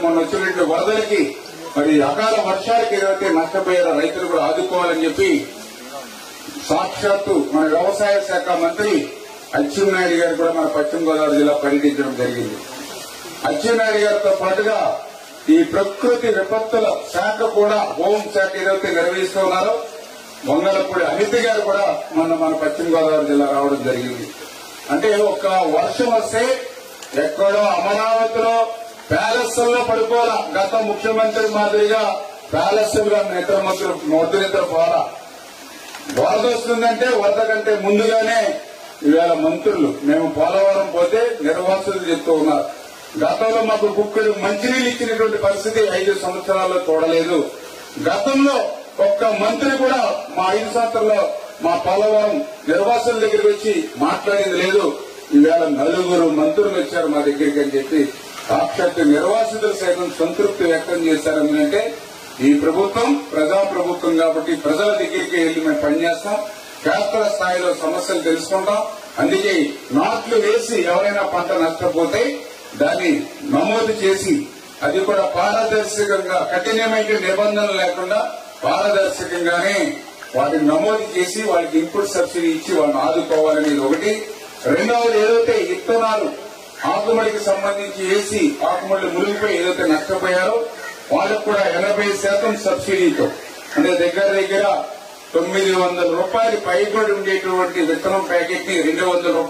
మొన్న వచ్చినటువంటి వరదలకి మరి అకాల వర్షాలకి ఏదైతే నష్టపోయారో రైతులు కూడా ఆదుకోవాలని చెప్పి సాక్షాత్తు మన వ్యవసాయ శాఖ మంత్రి అచ్చెన్నాయుడు గారు కూడా మన పశ్చిమ గోదావరి జిల్లా పర్యటించడం జరిగింది. అచ్చెన్నాయుడు గారితో పాటుగా ఈ ప్రకృతి విపత్తుల శాఖ కూడా హోం శాఖ ఏదైతే నిర్వహిస్తున్నారో వంగలపూడి అనిత గారు కూడా మన పశ్చిమ గోదావరి జిల్లా రావడం జరిగింది. అంటే ఒక వర్షం వస్తే ఎక్కడో అమరావతిలో ప్యాలెస్లో పడిపోలా, గత ముఖ్యమంత్రి మాదిరిగా ప్యాలెస్లుగా నిద్ర పోలా. వరద వస్తుందంటే వరద కంటే ముందుగానే ఇవాళ మంత్రులు మేము పోలవరం పోతే నిర్వాసితులు చెప్తూ ఉన్నారు. గతంలో మాకు కుక్కడు మంచినీళ్ళు ఇచ్చినటువంటి పరిస్థితి 5 సంవత్సరాల్లో చూడలేదు. గతంలో ఒక్క మంత్రి కూడా మా 5 సంవత్సరాల్లో మా పోలవరం నిర్వాసుల దగ్గరికి వచ్చి మాట్లాడింది లేదు. ఈవేళ 4 మంత్రులు వచ్చారు మా దగ్గరికి అని చెప్పి సాక్షాత్ నిర్వాసితులు సైతం సంతృప్తి వ్యక్తం చేశారని. ఈ ప్రభుత్వం ప్రజాప్రభుత్వం కాబట్టి ప్రజల దగ్గరికి వెళ్లి మేము పనిచేస్తాం, క్షేత్ర స్థాయిలో సమస్యలు తెలుసుకుంటాం. అందుకే నాట్లు వేసి ఎవరైనా పంట నష్టపోతే దాన్ని నమోదు చేసి అది కూడా పారదర్శకంగా కఠినమైన నిబంధనలు లేకుండా పారదర్శకంగానే వాటిని నమోదు చేసి వాళ్ళకి ఇన్పుట్ సబ్సిడీ ఇచ్చి వాళ్ళని ఆదుకోవాలనేది ఒకటి. రెండవది ఏదైతే విత్తనాలు ఆకుమడికి సంబంధించి వేసి ఆకుమడి మునిగిపోయి ఏదైతే నష్టపోయారో వాళ్ళకు కూడా 80% సబ్సిడీతో, అంటే దగ్గర 900 రూపాయలు పైబడి ఉండేటువంటి విత్తనం ప్యాకెట్ ని 200 రూపాయలు